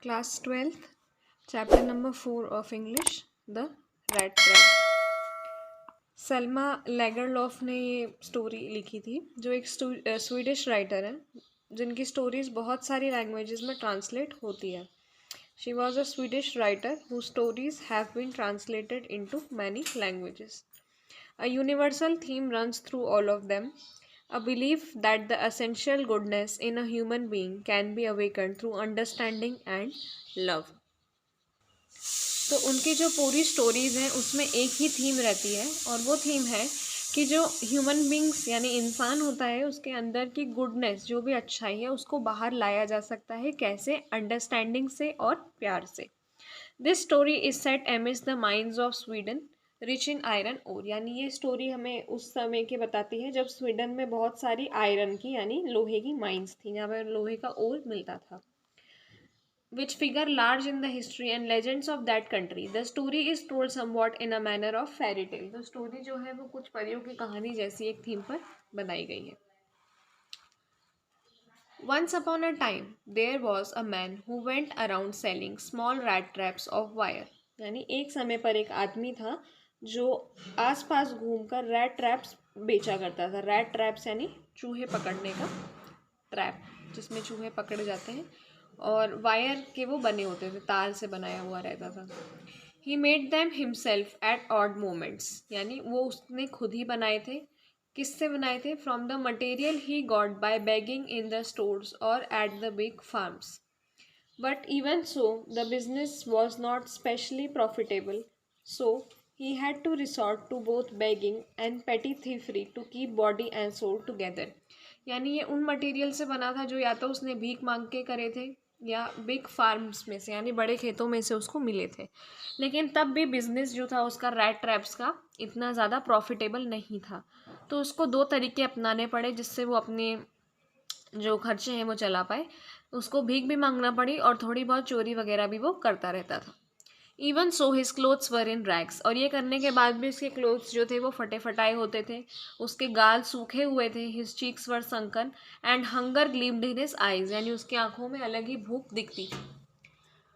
Class 12th, chapter number 4 of English, The Rat Trap. सल्मा लेगरलॉफ ने ये story लिखी थी, जो एक स्वीडिश राइटर है जिनकी स्टोरीज बहुत सारी लैंग्वेजेस में ट्रांसलेट होती है. She was a Swedish writer whose stories have been translated into many languages. A universal theme runs through all of them, a belief that the essential goodness in a human being can be awakened through understanding and love. तो उनकी जो पूरी stories हैं उसमें एक ही theme रहती है, और वो थीम है कि जो ह्यूमन बींग्स यानी इंसान होता है उसके अंदर की गुडनेस, जो भी अच्छाई है, उसको बाहर लाया जा सकता है. कैसे? अंडरस्टैंडिंग से और प्यार से. This story is set amidst the mines of Sweden rich in iron ore. यानी ये स्टोरी हमें उस समय की बताती है जब स्वीडन में बहुत सारी आयरन की यानी लोहे की माइंस थी, जहाँ पर लोहे का ओर मिलता था, which figure large in the history and legends of that country. The story is told somewhat in a manner of fairy tale. तो स्टोरी जो है वो कुछ परियों की कहानी जैसी एक थीम पर बनाई गई है. Once upon a time, there was a man who went around selling small rat traps of wire. यानी एक समय पर एक आदमी था जो आसपास घूमकर रैट ट्रैप्स बेचा करता था. रैट ट्रैप्स यानी चूहे पकड़ने का ट्रैप, जिसमें चूहे पकड़े जाते हैं, और वायर के वो बने होते थे, तार से बनाया हुआ रहता था. He made them himself at odd moments. यानी वो उसने खुद ही बनाए थे. किससे बनाए थे? From the material he got by begging in the stores और at the big farms. But even so, the business was not specially profitable, so he had to resort to both begging and petty thievery to keep body and soul together. यानी ये उन material से बना था जो या तो उसने भीख मांग के करे थे या बिग फार्म्स में से यानी बड़े खेतों में से उसको मिले थे. लेकिन तब भी बिजनेस जो था उसका रैट ट्रैप्स का इतना ज़्यादा प्रॉफिटेबल नहीं था, तो उसको दो तरीके अपनाने पड़े जिससे वो अपने जो खर्चे हैं वो चला पाए. उसको भीख भी मांगना पड़ी और थोड़ी बहुत चोरी वगैरह भी वो करता रहता था. इवन सो हिज क्लोथ्स वर इन रैग्स. और ये करने के बाद भी उसके क्लोथ्स जो थे वो फटे फटाए होते थे, उसके गाल सूखे हुए थे. His cheeks were sunken and hunger gleamed in his eyes. यानी उसकी आंखों में अलग ही भूख दिखती थी.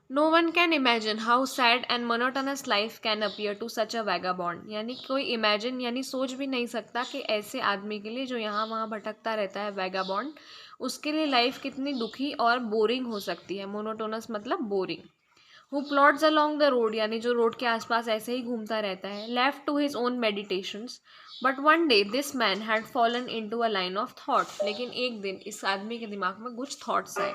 No one can imagine how sad and monotonous life can appear to such a vagabond. यानी कोई इमेजिन यानी सोच भी नहीं सकता कि ऐसे आदमी के लिए जो यहाँ वहाँ भटकता रहता है, वैगाबॉन्ड, उसके लिए लाइफ कितनी दुखी और बोरिंग हो सकती है. मोनोटोनस मतलब boring. Who plots along the road. यानी जो रोड के आसपास ऐसे ही घूमता रहता है. Left to his own meditations. But one day this man had fallen into a line of thought. लेकिन एक दिन इस आदमी के दिमाग में कुछ थॉट्स आए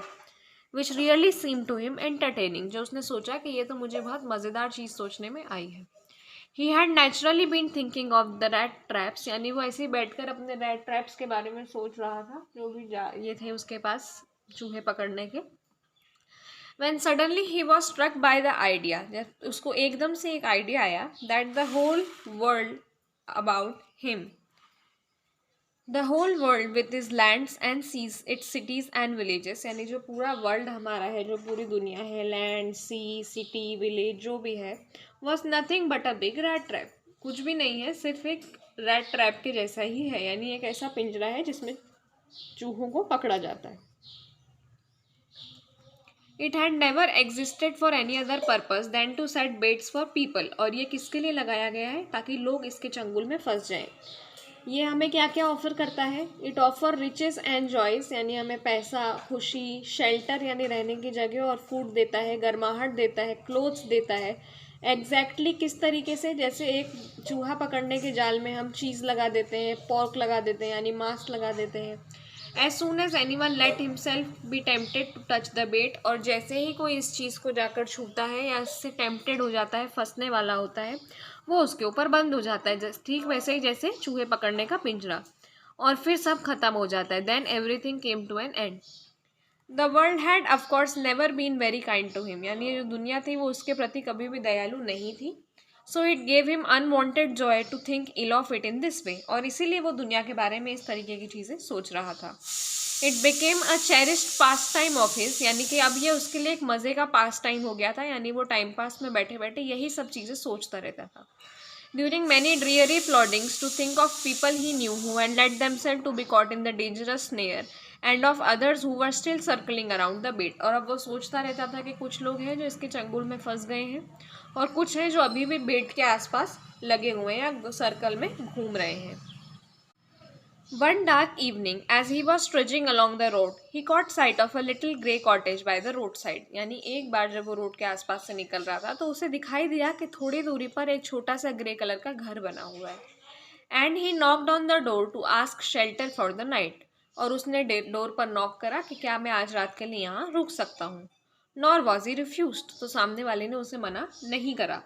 which really seem to him entertaining. जो उसने सोचा कि ये तो मुझे बहुत मज़ेदार चीज़ सोचने में आई है. He had naturally been thinking of the rat traps. यानी वो ऐसे ही बैठकर अपने रैट ट्रैप्स के बारे में सोच रहा था जो भी ये थे उसके पास चूहे पकड़ने के. When suddenly he was struck by the idea, जब उसको एकदम से एक आइडिया आया, that the whole world about him, the whole world with its lands and seas, its cities and villages. यानी जो पूरा वर्ल्ड हमारा है, जो पूरी दुनिया है, लैंड, सी, सिटी, विलेज जो भी है, was nothing but a big rat trap. कुछ भी नहीं है, सिर्फ एक रैट ट्रैप के जैसा ही है. यानी एक ऐसा पिंजरा है जिसमें चूहों को पकड़ा जाता है. It had never existed for any other purpose than to set baits for people. और ये किसके लिए लगाया गया है? ताकि लोग इसके चंगुल में फंस जाएं. ये हमें क्या क्या ऑफ़र करता है? It offer riches and joys. यानी हमें पैसा, खुशी, शेल्टर यानी रहने की जगह और फूड देता है, गर्माहट देता है, क्लोथ्स देता है. एग्जैक्टली किस तरीके से? जैसे एक चूहा पकड़ने के जाल में हम चीज़ लगा देते हैं, पॉर्क लगा देते हैं यानी मांस लगा देते हैं. As soon as anyone let himself be tempted to touch the bait. और जैसे ही कोई इस चीज़ को जाकर छूता है या इससे टेम्पटेड हो जाता है, फंसने वाला होता है, वो उसके ऊपर बंद हो जाता है. ठीक वैसे ही जैसे चूहे पकड़ने का पिंजरा. और फिर सब खत्म हो जाता है. Then everything came to an end. The world had of course never been very kind to him. यानी ये जो दुनिया थी वो उसके प्रति कभी भी दयालु नहीं थी. So it gave him unwonted joy to think ill of it in this way. और इसीलिए वो दुनिया के बारे में इस तरीके की चीज़ें सोच रहा था. It became a cherished pass time of his. यानी कि अब ये उसके लिए एक मज़े का पास टाइम हो गया था. यानी वो टाइम पास में बैठे बैठे यही सब चीज़ें सोचता रहता था. During many dreary ploddings to think of people he knew who had let themselves to be caught in the dangerous snare end of others who were still circling around the bed. और अब वो सोचता रहता था कि कुछ लोग हैं जो इसके चंगुल में फंस गए हैं और कुछ हैं जो अभी भी बेड के आसपास लगे हुए हैं या सर्कल में घूम रहे हैं। One dark evening, as he was trudging along the road, he caught sight of a little grey cottage by the roadside। यानी एक बार जब वो रोड के आसपास से निकल रहा था तो उसे दिखाई दिया कि थोड़ी दूरी पर एक छोटा सा ग्रे कलर का घर बना हुआ है। And he knocked on the door to ask shelter for the night. और उसने डोर पर नॉक करा कि क्या मैं आज रात के लिए यहाँ रुक सकता हूँ। Nor was he refused. तो सामने वाले ने उसे मना नहीं करा।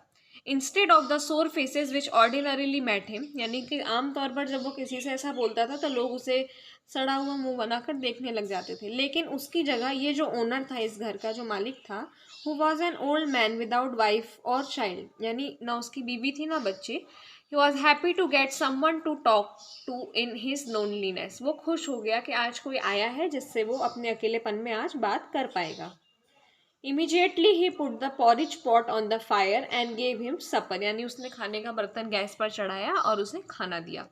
इंस्टेड ऑफ द सोर फेसेस विच ऑर्डिनरीली मेट हिम, यानी कि आमतौर पर जब वो किसी से ऐसा बोलता था तो लोग उसे सड़ा हुआ मुंह बनाकर देखने लग जाते थे, लेकिन उसकी जगह ये जो ओनर था इस घर का, जो मालिक था, who was an old man without wife और चाइल्ड, यानी ना उसकी बीवी थी ना बच्चे। He was happy to get someone to talk to in his loneliness. वो खुश हो गया कि आज कोई आया है जिससे वो अपने अकेलेपन में आज बात कर पाएगा। Immediately he put the porridge pot on the fire and gave him supper, यानी उसने खाने का बर्तन गैस पर चढ़ाया और उसे खाना दिया।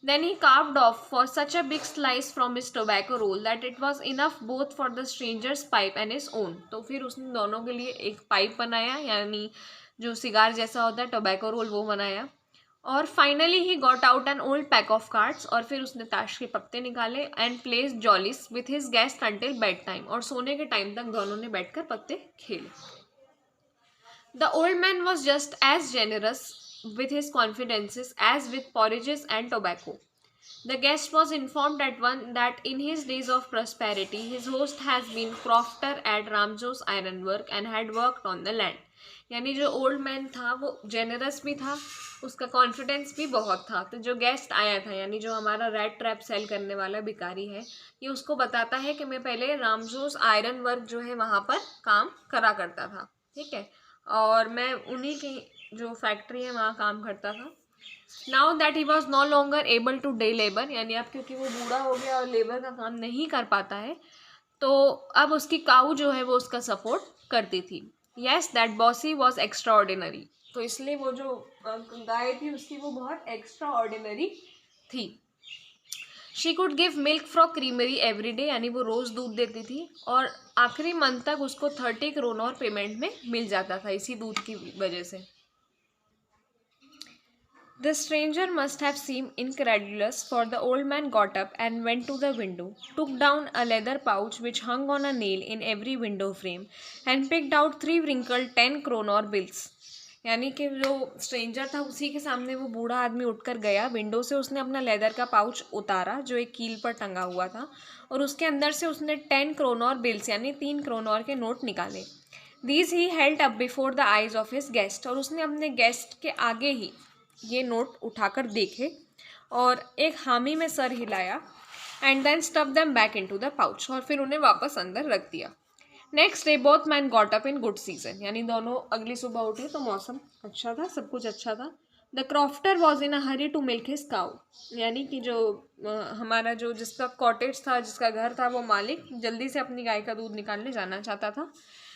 Then he carved off for such a big slice from his tobacco roll that it was enough both for the stranger's pipe and his own। तो फिर उसने दोनों के लिए एक पाइप बनाया, यानी जो सिगार जैसा होता है टोबैको रोल, वो बनाया। और finally he got out an old pack of cards. और फिर उसने ताश के पत्ते निकाले and plays jollies with his guest until bed time. और सोने के टाइम तक दोनों ने बैठकर पत्ते खेले। The old man was just as generous with his confidences as with porridges and tobacco। The guest was informed at once that in his days of prosperity his host has been crofter at Ramjo's ironwork and had worked on the land। यानी जो old man था वो generous भी था, उसका confidence भी बहुत था। तो जो गेस्ट आया था, यानी जो हमारा रेड ट्रैप सेल करने वाला भिखारी है, ये उसको बताता है कि मैं पहले रामजोस आयरन वर्क जो है वहाँ पर काम करा करता था, ठीक है, और मैं उन्हीं की जो फैक्ट्री है वहाँ काम करता था। Now that he was no longer able to day labour, यानी अब क्योंकि वो बूढ़ा हो गया और लेबर का काम नहीं कर पाता है, तो अब उसकी काऊ जो है वो उसका सपोर्ट करती थी। Yes that bossy was extra ordinary. तो इसलिए वो जो गाय थी उसकी वो बहुत एक्स्ट्रा ऑर्डिनरी थी। She could give milk from creamery every day, यानी वो रोज़ दूध देती थी और आखिरी मंथ तक उसको 30 kronor पेमेंट में मिल जाता था इसी दूध की वजह से। The stranger must have seemed incredulous, for the old man got up and went to the window, took down a leather pouch which hung on a nail in every window frame, and picked out 3 wrinkled 10 kronor bills। यानी कि जो stranger था उसी के सामने वो बूढ़ा आदमी उठकर गया विंडो से, उसने अपना लेदर का पाउच उतारा जो एक कील पर टंगा हुआ था और उसके अंदर से उसने 10 kronor बिल्स यानी 3 kronor के नोट निकाले। These he held up before the eyes of his guest. और उसने अपने गेस्ट के आगे ही ये नोट उठाकर देखे और एक हामी में सर हिलाया and then stuff them back into the pouch, और फिर उन्हें वापस अंदर रख दिया। Next day both man got up in good season, यानी दोनों अगली सुबह उठे तो मौसम अच्छा था, सब कुछ अच्छा था। The crofter was in a hurry to milk his cow, यानी कि जो हमारा जो जिसका कॉटेज था, जिसका घर था, वो मालिक जल्दी से अपनी गाय का दूध निकालने जाना चाहता था।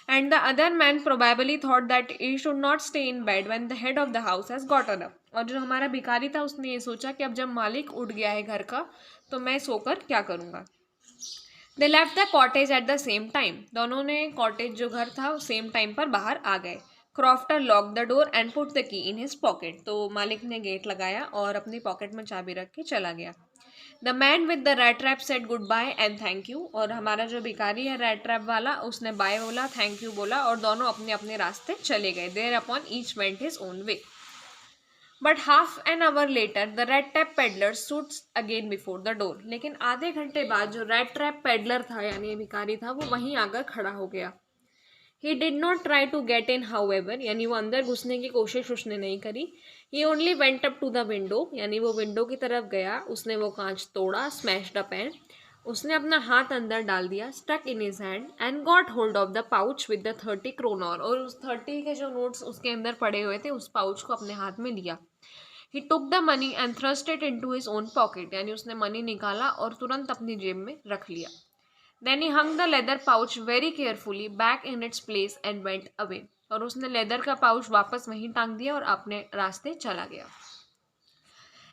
And the other man probably thought that he should not stay in bed when the head of the house has gotten up। और जो हमारा भिखारी था उसने ये सोचा कि अब जब मालिक उठ गया है घर का तो मैं सोकर क्या करूँगा। They left the cottage at the same time। दोनों ने कॉटेज जो घर था सेम टाइम पर बाहर आ गए। Crofter lock the door and put the key in his pocket. तो मालिक ने गेट लगाया और अपनी पॉकेट में चाबी रख के चला गया। The man with the rat trap said goodbye and thank you. और हमारा जो भिखारी है रेड ट्रैप वाला, उसने बाय बोला, थैंक यू बोला और दोनों अपने अपने रास्ते चले गए। Thereupon each went his own way. But half an hour later the rat trap peddler stood again before the door. लेकिन आधे घंटे बाद जो रेड ट्रैप पेडलर था यानी भिखारी था, वो वहीं आकर खड़ा हो गया। He did not try to get in however, यानी वो अंदर घुसने की कोशिश उसने नहीं करी। He only went up to the window, यानी वो विंडो की तरफ गया, उसने वो कांच तोड़ा, smashed up and उसने अपना हाथ अंदर डाल दिया, stuck in his hand and got hold of the pouch with the 30 kronor। और उस 30 के जो नोट्स उसके अंदर पड़े हुए थे उस पाउच को अपने हाथ में लिया। He took the money and thrust it into his own pocket, यानी उसने मनी निकाला और तुरंत अपनी जेब में रख लिया। Then he hung the leather pouch very carefully back in its place and went away। और उसने लेदर का पाउच वापस वहीं टांग दिया और अपने रास्ते चला गया।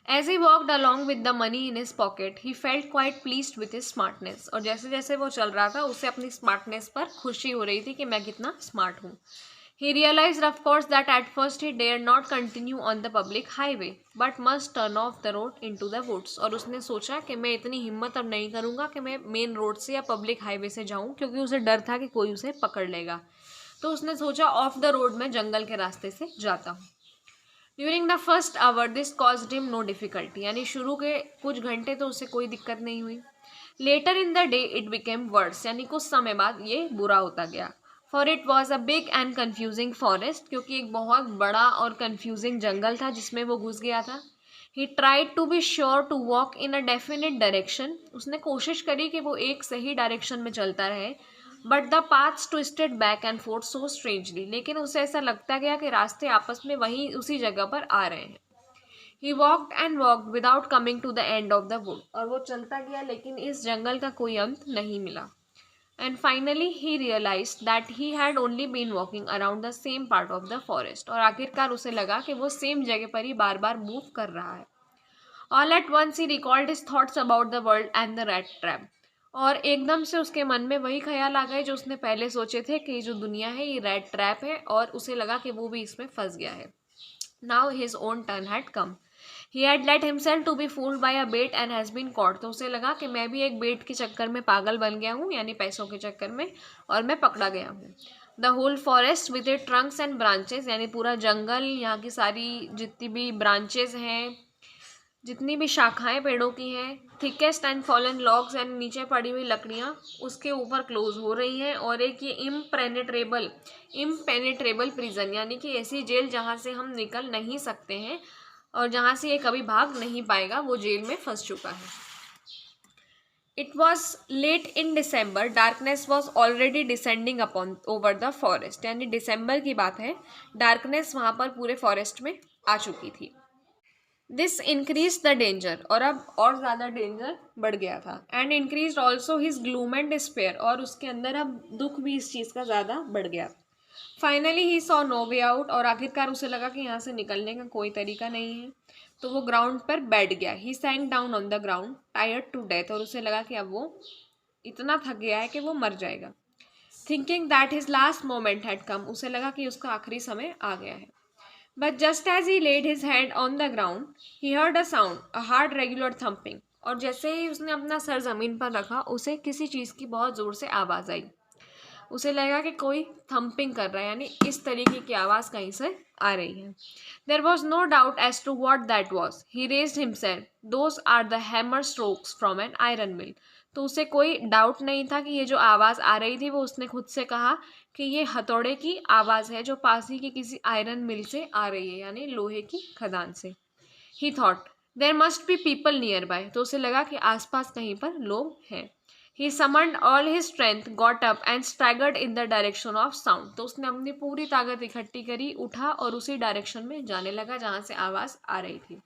As he walked along with the money in his pocket he felt quite pleased with his smartness. और जैसे जैसे वो चल रहा था उसे अपनी स्मार्टनेस पर खुशी हो रही थी कि मैं कितना स्मार्ट हूँ। He realized, of course, that at first he dared not continue on the public highway, but must turn off the road into the woods. और उसने सोचा कि मैं इतनी हिम्मत अब नहीं करूँगा कि मैं मेन रोड से या पब्लिक हाईवे से जाऊँ, क्योंकि उसे डर था कि कोई उसे पकड़ लेगा। तो उसने सोचा ऑफ द रोड में जंगल के रास्ते से जाता हूँ। During the first hour this caused him no difficulty, यानी शुरू के कुछ घंटे तो उसे कोई दिक्कत नहीं हुई। Later in the day it became worse, यानी कुछ समय बाद ये बुरा होता गया। For it was a big and confusing forest, क्योंकि एक बहुत बड़ा और कन्फ्यूजिंग जंगल था जिसमें वो घुस गया था। He tried to be sure to walk in a definite direction, उसने कोशिश करी कि वो एक सही डायरेक्शन में चलता रहे। But the paths twisted back and fourth so strangely, लेकिन उसे ऐसा लगता गया कि रास्ते आपस में वहीं उसी जगह पर आ रहे हैं। He walked and walked without coming to the end of the wood, और वो चलता गया लेकिन इस जंगल का कोई अंत नहीं मिला। And finally he realised that he had only been walking around the same part of the forest, और आखिरकार उसे लगा कि वो सेम जगह पर ही बार बार मूव कर रहा है। All at once he recalled his thoughts about the world and the rat trap, और एकदम से उसके मन में वही ख्याल आ गए जो उसने पहले सोचे थे कि जो दुनिया है ये रैट ट्रैप है, और उसे लगा कि वो भी इसमें फंस गया है। Now his own turn had come, he had let himself to be fooled by a bait and has been caught, तो उसे लगा कि मैं भी एक बेट के चक्कर में पागल बन गया हूँ, यानी पैसों के चक्कर में, और मैं पकड़ा गया हूँ। The whole forest with it trunks and branches, यानी पूरा जंगल, यहाँ की सारी जितनी भी ब्रांचेस हैं, जितनी भी शाखाएं पेड़ों की हैं, thickest and fallen logs and नीचे पड़ी हुई लकड़ियाँ उसके ऊपर क्लोज हो रही हैं, और एक ये इम्पेनेट्रेबल प्रिजन, यानी कि ऐसी जेल जहाँ से हम निकल नहीं सकते हैं और जहाँ से ये कभी भाग नहीं पाएगा, वो जेल में फंस चुका है। It was late in December, darkness was already descending upon over the forest, यानी दिसंबर की बात है, डार्कनेस वहाँ पर पूरे फॉरेस्ट में आ चुकी थी। दिस इंक्रीज द डेंजर, और अब और ज़्यादा डेंजर बढ़ गया था। And increase also his gloom and despair, और उसके अंदर अब दुख भी इस चीज़ का ज़्यादा बढ़ गया। Finally he saw no way out, और आखिरकार उसे लगा कि यहाँ से निकलने का कोई तरीका नहीं है, तो वो ग्राउंड पर बैठ गया। He sank down on the ground tired to death, और उसे लगा कि अब वो इतना थक गया है कि वो मर जाएगा। Thinking that his last moment had come, उसे लगा कि उसका आखिरी समय आ गया है। But just as he laid his head on the ground, he heard a sound, a hard regular thumping. और जैसे ही उसने अपना सर जमीन पर रखा, उसे किसी चीज़ की बहुत ज़ोर से आवाज़ आई। उसे लगा कि कोई थम्पिंग कर रहा है, यानी इस तरीके की आवाज़ कहीं से आ रही है। There was no doubt as to what that was. He raised himself, those are the hammer strokes from an iron mill. तो उसे कोई डाउट नहीं था कि ये जो आवाज़ आ रही थी, वो उसने खुद से कहा कि ये हथौड़े की आवाज़ है जो पास ही की किसी आयरन मिल से आ रही है, यानी लोहे की खदान से। He thought there must be people nearby, तो उसे लगा कि आसपास कहीं पर लोग हैं। He summoned all his strength, got up and staggered in the direction of sound, तो उसने अपनी पूरी ताकत इकट्ठी करी, उठा और उसी डायरेक्शन में जाने लगा जहाँ से आवाज़ आ रही थी।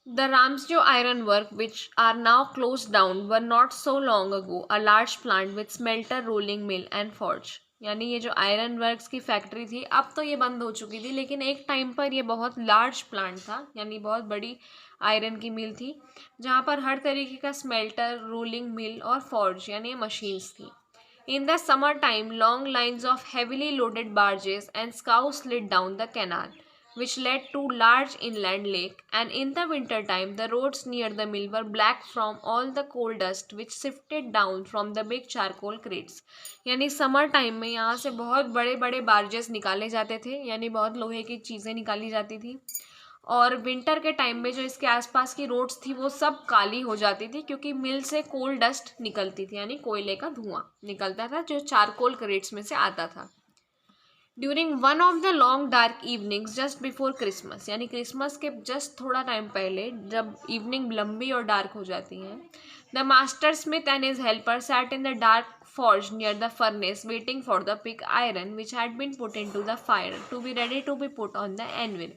The Ramsjo ironwork, which are now closed down, were not so long ago a large plant with smelter, rolling mill and forge. यानी ये जो आयरन वर्क्स की फैक्ट्री थी, अब तो ये बंद हो चुकी थी, लेकिन एक टाइम पर ये बहुत लार्ज प्लांट था, यानी बहुत बड़ी आयरन की मिल थी, जहाँ पर हर तरीके का स्मेल्टर, रोलिंग मिल और फॉर्ज यानी मशीन्स थी। In the summertime, long lines of heavily loaded barges and scows slid down the canal, which led to large inland lake, and in the winter time the roads near the mill were black from all the coal dust which sifted down from the big charcoal crates. यानी summer time में यहाँ से बहुत बड़े बड़े barges निकाले जाते थे, यानी बहुत लोहे की चीज़ें निकाली जाती थी, और विंटर के टाइम में जो इसके आसपास की रोड्स थी वो सब काली हो जाती थी, क्योंकि मिल से कोल डस्ट निकलती थी, यानी कोयले का धुआं निकलता था जो चारकोल क्रेट्स में से आता था। During one of the long dark evenings just before Christmas, यानी क्रिसमस के जस्ट थोड़ा टाइम पहले, जब इवनिंग लंबी और डार्क हो जाती हैं, the master Smith and his helper sat in the dark forge near the furnace waiting for the pig iron which had been put into the fire to be ready to be put on the anvil.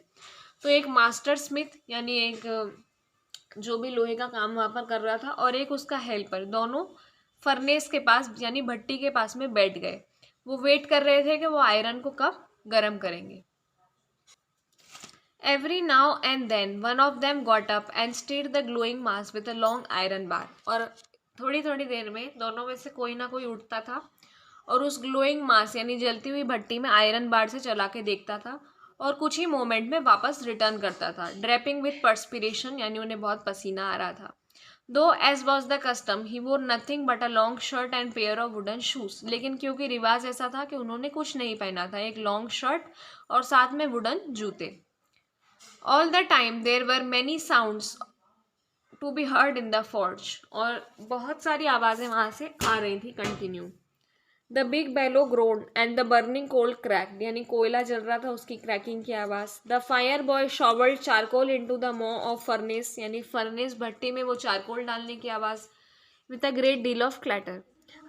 तो एक master Smith यानी एक जो भी लोहे का काम वहाँ पर कर रहा था, और एक उसका हेल्पर, दोनों फर्नेस के पास यानी भट्टी के पास में बैठ गए। वो वेट कर रहे थे कि वो आयरन को कब गर्म करेंगे। Every now and then one of them got up and stirred the glowing mass with a long iron bar. और थोड़ी थोड़ी देर में दोनों में से कोई ना कोई उठता था और उस ग्लोइंग मास यानी जलती हुई भट्टी में आयरन बार से चला के देखता था और कुछ ही मोमेंट में वापस रिटर्न करता था, ड्रेपिंग विथ पर्सपिरेशन यानी उन्हें बहुत पसीना आ रहा था. दो एज वॉज द कस्टम ही वोर nothing but a long shirt and pair of wooden shoes. लेकिन क्योंकि रिवाज ऐसा था कि उन्होंने कुछ नहीं पहना था, एक लॉन्ग शर्ट और साथ में वुडन जूते. All the time there were many sounds to be heard in the forge. और बहुत सारी आवाज़ें वहाँ से आ रही थी continue. The big bellow groan and the burning coal crack यानी कोयला जल रहा था उसकी क्रैकिंग की आवाज़. The fire boy shovelled charcoal into the maw of furnace यानी फर्नेस भट्टी में वो चारकोल डालने की आवाज़. With a great deal of clatter.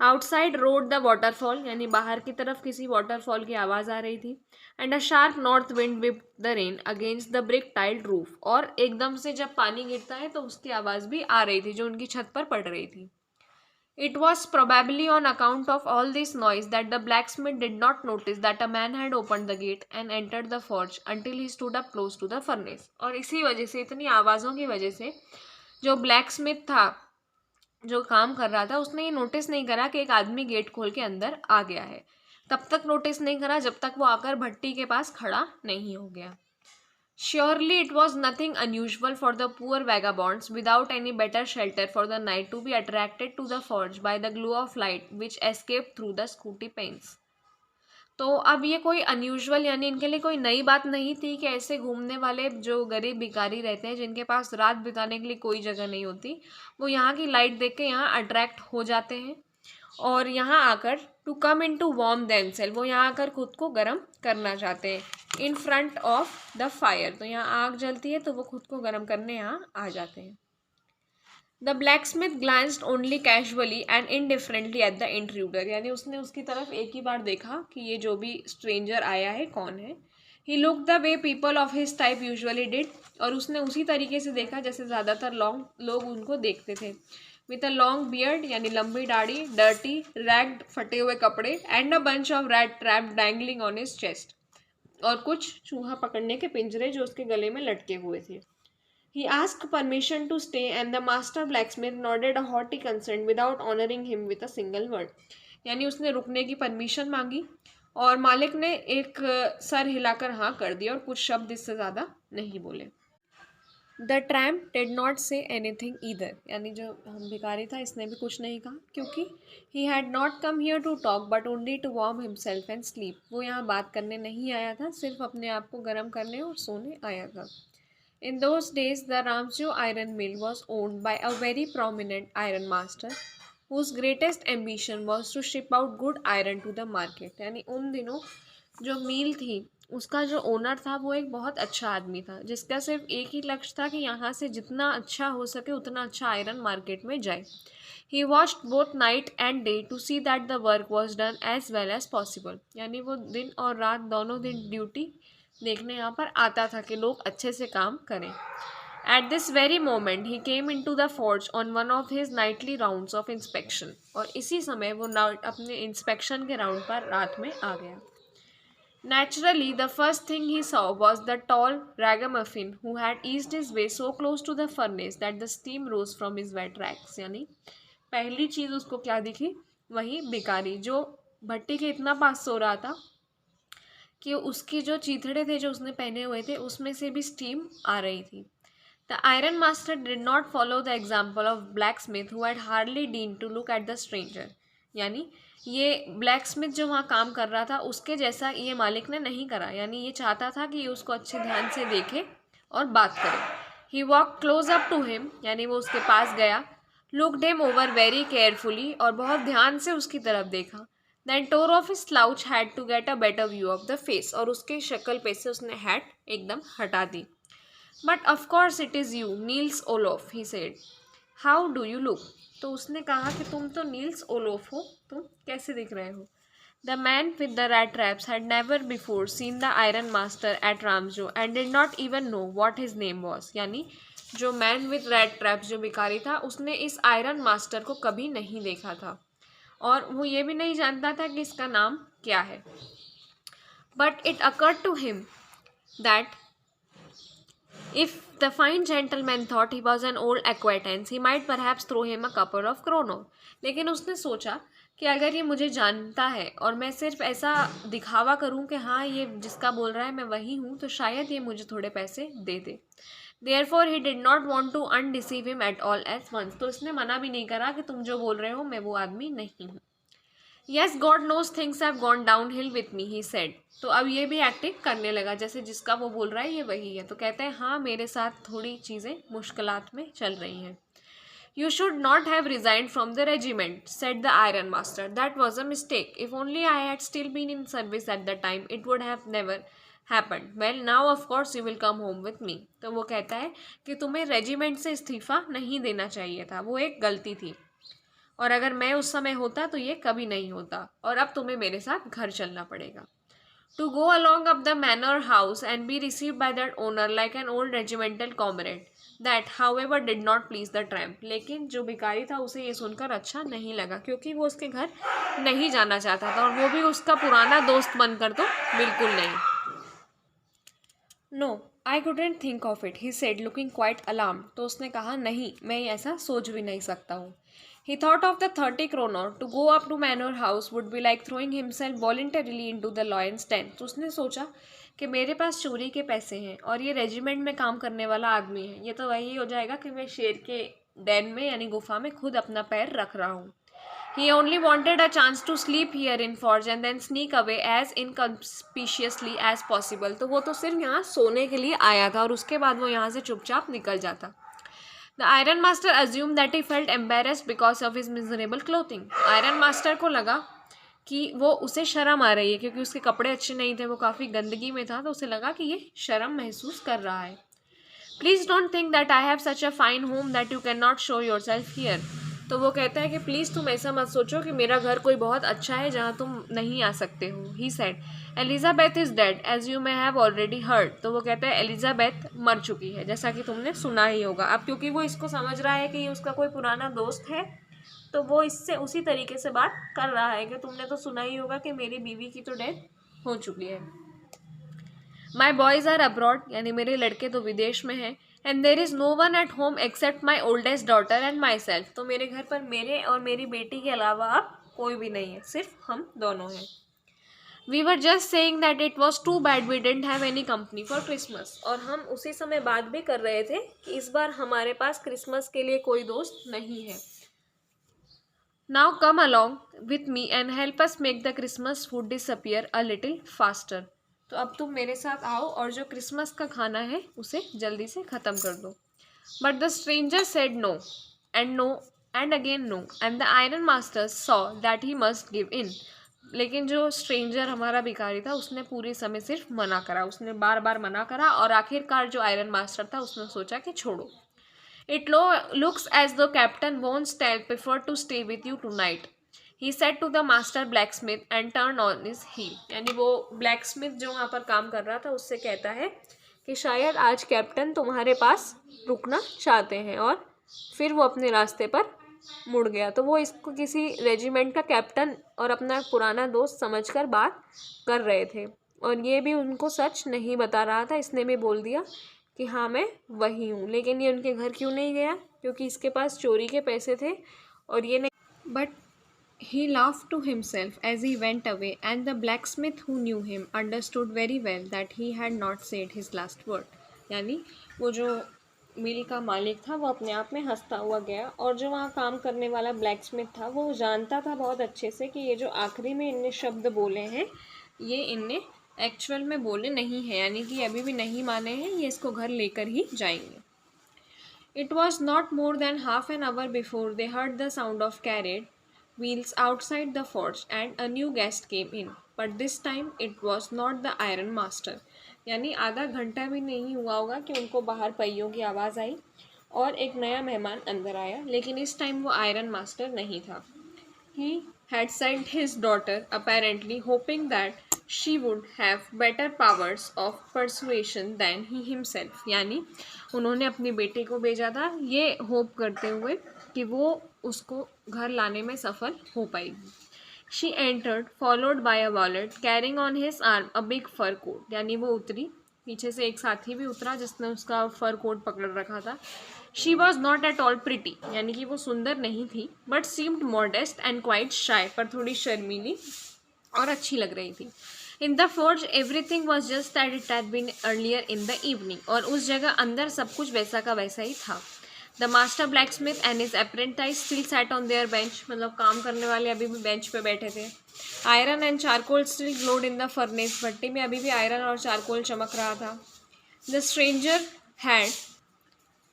Outside road the waterfall यानी बाहर की तरफ किसी वाटरफॉल की आवाज़ आ रही थी. And a sharp north wind whip the rain against the brick tiled roof. और एकदम से जब पानी गिरता है तो उसकी आवाज़ भी आ रही थी जो उनकी छत पर पड़ रही थी. It was probably on account of all this noise that the blacksmith did not notice that a man had opened the gate and entered the forge until he stood up close to the furnace. और इसी वजह से, इतनी आवाज़ों की वजह से, जो ब्लैकस्मिथ था जो काम कर रहा था उसने ये नोटिस नहीं करा कि एक आदमी गेट खोल के अंदर आ गया है. तब तक नोटिस नहीं करा जब तक वो आकर भट्टी के पास खड़ा नहीं हो गया. Surely it was nothing unusual for the poor vagabonds without any better shelter for the night to be attracted to the forge by the glow of light which escaped through the sooty panes. तो अब ये कोई unusual यानी इनके लिए कोई नई बात नहीं थी कि ऐसे घूमने वाले जो गरीब भिखारी रहते हैं जिनके पास रात बिताने के लिए कोई जगह नहीं होती, वो यहाँ की लाइट देख के यहाँ अट्रैक्ट हो जाते हैं और यहाँ आकर to come in to warm themselves वो यहाँ आकर खुद को गर्म करना चाहते हैं in front of the fire. तो यहाँ आग जलती है तो वो खुद को गर्म करने यहाँ आ जाते हैं. The blacksmith glanced only casually and indifferently at the intruder यानी उसने उसकी तरफ एक ही बार देखा कि ये जो भी स्ट्रेंजर आया है कौन है. He look the way people of his type usually did और उसने उसी तरीके से देखा जैसे ज़्यादातर लोग उनको देखते थे. विथ अ लॉन्ग बियर्ड यानी लंबी दाढ़ी, डर्टी रैग्ड फटे हुए कपड़े and a bunch of rat trap dangling on his chest और कुछ चूहा पकड़ने के पिंजरे जो उसके गले में लटके हुए थे. He asked permission to stay and the master blacksmith nodded a haughty consent without honoring him with a single word. यानी उसने रुकने की परमिशन मांगी और मालिक ने एक सर हिलाकर हाँ कर दिया और कुछ शब्द इससे ज़्यादा नहीं बोले. The tramp did not say anything either यानी जो हम भिखारी था इसने भी कुछ नहीं कहा क्योंकि he had not come here to talk but only to warm himself and sleep. वो यहाँ बात करने नहीं आया था, सिर्फ अपने आप को गर्म करने और सोने आया था. In those days, the Ramsjo iron mill was owned by a very prominent iron master, whose greatest ambition was to ship out good iron to the market. यानी उन दिनों जो मील थी उसका जो ओनर था वो एक बहुत अच्छा आदमी था जिसका सिर्फ एक ही लक्ष्य था कि यहाँ से जितना अच्छा हो सके उतना अच्छा आयरन मार्केट में जाए. He watched both night and day to see that the work was done as well as possible. यानी वो दिन और रात दोनों दिन ड्यूटी देखने यहाँ पर आता था कि लोग अच्छे से काम करें. At this very moment he came into the forge on one of his nightly rounds of inspection और इसी समय वो अपने इंस्पेक्शन के राउंड पर रात में आ गया. Naturally, the first thing he saw was the tall ragamuffin who had eased his way so close to the furnace that the steam rose from his wet rags. यानी पहली चीज़ उसको क्या दिखी, वही भिखारी जो भट्टी के इतना पास सो रहा था कि उसके जो चीथड़े थे जो उसने पहने हुए थे उसमें से भी स्टीम आ रही थी. The iron master did not follow the example of black smith who had hardly deigned to look at the stranger. यानी ये ब्लैक स्मिथ जो वहाँ काम कर रहा था उसके जैसा ये मालिक ने नहीं करा. यानी ये चाहता था कि ये उसको अच्छे ध्यान से देखे और बात करे. He walk close up to him यानी वो उसके पास गया, looked him over very carefully और बहुत ध्यान से उसकी तरफ देखा. Then tore off his slouch hat to get a better view of the face और उसके शक्ल पे से उसने हैट एकदम हटा दी. But of course it is you, Niels Olof, he said. How do you look? तो उसने कहा कि तुम तो नील्स ओलोफ हो, तुम कैसे दिख रहे हो. The man with the rat traps had never before seen the iron master at Ramsjo and did not even know what his name was. यानी जो मैन विद रैट ट्रैप्स जो भिखारी था उसने इस आयरन मास्टर को कभी नहीं देखा था और वो ये भी नहीं जानता था कि इसका नाम क्या है. But it occurred to him that If the fine gentleman thought he was an old acquaintance, he might perhaps throw him a couple of kroner. लेकिन उसने सोचा कि अगर ये मुझे जानता है और मैं सिर्फ ऐसा दिखावा करूं कि हाँ ये जिसका बोल रहा है मैं वही हूँ, तो शायद ये मुझे थोड़े पैसे दे दे. Therefore he did not want to undeceive him at all at once. तो इसने मना भी नहीं करा कि तुम जो बोल रहे हो मैं वो आदमी नहीं हूँ. Yes, God knows things have gone downhill with me, he said. तो अब ये भी एक्टिंग करने लगा जैसे जिसका वो बोल रहा है ये वही है. तो कहते हैं हाँ मेरे साथ थोड़ी चीज़ें मुश्किलात में चल रही हैं. You should not have resigned from the regiment, said the iron master. That was a mistake. If only I had still been in service at the time, it would have never happened. Well, now of course you will come home with me. तो वो कहता है कि तुम्हें regiment से इस्तीफ़ा नहीं देना चाहिए था, वो एक गलती थी, और अगर मैं उस समय होता तो ये कभी नहीं होता, और अब तुम्हें मेरे साथ घर चलना पड़ेगा. To go along up the manor house and be received by that owner like an old regimental comrade. That, however, did not please the tramp. लेकिन जो भिखारी था उसे ये सुनकर अच्छा नहीं लगा, क्योंकि वो उसके घर नहीं जाना चाहता था, और वो भी उसका पुराना दोस्त बनकर तो बिल्कुल नहीं. No, I couldn't think of it, he said, looking quite alarmed. तो उसने कहा नहीं, मैं ऐसा सोच भी नहीं सकता हूँ. He thought of the 30 kroner. To go up to manor house would be like throwing himself voluntarily into the lion's den. तो उसने सोचा कि मेरे पास चोरी के पैसे हैं और ये रेजिमेंट में काम करने वाला आदमी है, ये तो वही हो जाएगा कि मैं शेर के डेन में यानी गुफा में खुद अपना पैर रख रहा हूँ. He only wanted a chance to sleep here in forge and then sneak away as inconspicuously as possible. तो वो तो सिर्फ यहाँ सोने के लिए आया था और उसके बाद वो यहाँ से चुपचाप निकल जाता. The iron master assumed that he felt embarrassed because of his miserable clothing. Iron master को लगा कि वो उसे शर्म आ रही है क्योंकि उसके कपड़े अच्छे नहीं थे, वो काफ़ी गंदगी में था, तो उसे लगा कि ये शर्म महसूस कर रहा है. Please don't think that I have such a fine home that you cannot show yourself here. तो वो कहता है कि प्लीज़ तुम ऐसा मत सोचो कि मेरा घर कोई बहुत अच्छा है जहाँ तुम नहीं आ सकते हो. He said, Elizabeth is dead, as you may have already heard. तो वो कहता है एलिजाबेथ मर चुकी है, जैसा कि तुमने सुना ही होगा. अब क्योंकि वो इसको समझ रहा है कि ये उसका कोई पुराना दोस्त है, तो वो इससे उसी तरीके से बात कर रहा है कि तुमने तो सुना ही होगा कि मेरी बीवी की तो डेथ हो चुकी है. माई बॉयज़ आर अब्रॉड, यानी मेरे लड़के तो विदेश में हैं. And there is no one at home except my oldest daughter and myself. तो मेरे घर पर मेरे और मेरी बेटी के अलावा अब कोई भी नहीं है, सिर्फ हम दोनों हैं. We were just saying that it was too bad we didn't have any company for Christmas. और हम उसी समय बात भी कर रहे थे कि इस बार हमारे पास क्रिसमस के लिए कोई दोस्त नहीं है. Now come along with me and help us make the Christmas food disappear a little faster. तो अब तुम मेरे साथ आओ और जो क्रिसमस का खाना है उसे जल्दी से ख़त्म कर दो. But the stranger said no and again no and the iron master saw that he must give in. लेकिन जो स्ट्रेंजर हमारा भिखारी था उसने पूरे समय सिर्फ मना करा, उसने बार बार मना करा, और आखिरकार जो आयरन मास्टर था उसने सोचा कि छोड़ो. It looks as though captain wants prefer to stay with you tonight. He said to the master blacksmith and turned on his heel. यानी वो ब्लैकस्मिथ जो वहाँ पर काम कर रहा था उससे कहता है कि शायद आज कैप्टन तुम्हारे पास रुकना चाहते हैं, और फिर वो अपने रास्ते पर मुड़ गया. तो वो इसको किसी रेजिमेंट का कैप्टन और अपना पुराना दोस्त समझकर बात कर रहे थे, और ये भी उनको सच नहीं बता रहा था. इसने भी बोल दिया कि हाँ मैं वही हूँ. लेकिन ये उनके घर क्यों नहीं गया? क्योंकि इसके पास चोरी के पैसे थे और ये नहीं. But he laughed to himself as he went away, and the blacksmith who knew him understood very well that he had not said his last word. यानी वो जो मिल का मालिक था वो अपने आप में हंसता हुआ गया, और जो वहाँ काम करने वाला ब्लैकस्मिथ था वो जानता था बहुत अच्छे से कि ये जो आखिरी में इनने शब्द बोले हैं ये इनने एक्चुअल में बोले नहीं हैं, यानी कि अभी भी नहीं माने हैं, ये इसको घर लेकर ही जाएंगे. It was not more than half an hour before they heard the sound of carriage wheels outside the forge, and a new guest came in. But this time it was not the iron master. यानी आधा घंटा भी नहीं हुआ होगा कि उनको बाहर पहियों की आवाज़ आई और एक नया मेहमान अंदर आया, लेकिन इस टाइम वो आयरन मास्टर नहीं था. He had sent his daughter, apparently hoping that she would have better powers of persuasion than he himself. यानी उन्होंने अपनी बेटी को भेजा था ये होप करते हुए कि वो उसको घर लाने में सफल हो पाएगी. She entered, followed by a valet, carrying on his arm a big fur coat. यानी वो उतरी पीछे से एक साथी भी उतरा जिसने उसका फर कोट पकड़ रखा था। She was not at all pretty, यानी कि वो सुंदर नहीं थी, but seemed modest and quite shy, पर थोड़ी शर्मीली और अच्छी लग रही थी। In the forge everything was just that it had been earlier in the evening, और उस जगह अंदर सब कुछ वैसा का वैसा ही था। The master black Smith and his apprentice still sat on their bench, मतलब काम करने वाले अभी भी बेंच पे बैठे थे। Iron and charcoal still glowed in the furnace, भट्टी में अभी भी आयरन और चारकोल चमक रहा था। The stranger had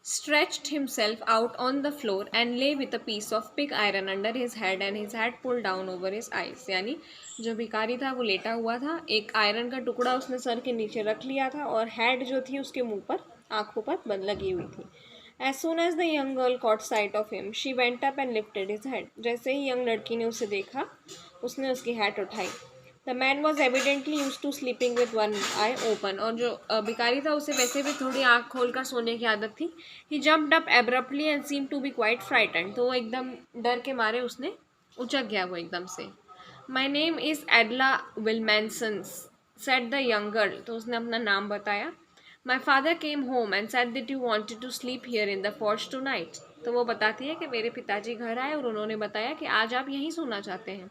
stretched himself out on the floor and lay with a piece of pig iron under his head and his hat pulled down over his eyes, यानी जो भिखारी था वो लेटा हुआ था, एक आयरन का टुकड़ा उसने सर के नीचे रख लिया था और हैड जो थी उसके मुंह पर, आंखों पर बंद लगी हुई थी। As soon as the young girl caught sight of him, she went up and lifted his head. जैसे ही यंग लड़की ने उसे देखा, उसने उसकी हैट उठाई। The man was evidently use to sleeping with one eye open, और जो भिखारी था उसे वैसे भी थोड़ी आँख खोलकर सोने की आदत थी। He jumped up abruptly and seem to be quite frightened, तो वो एकदम डर के मारे उसने उचक गया वो एकदम से। My name is Edla Willmansson, said the young girl, तो उसने अपना नाम बताया। My father came home and said that you wanted to sleep here in the forge tonight, तो वो बताती है कि मेरे पिताजी घर आए और उन्होंने बताया कि आज आप यहीं सोना चाहते हैं।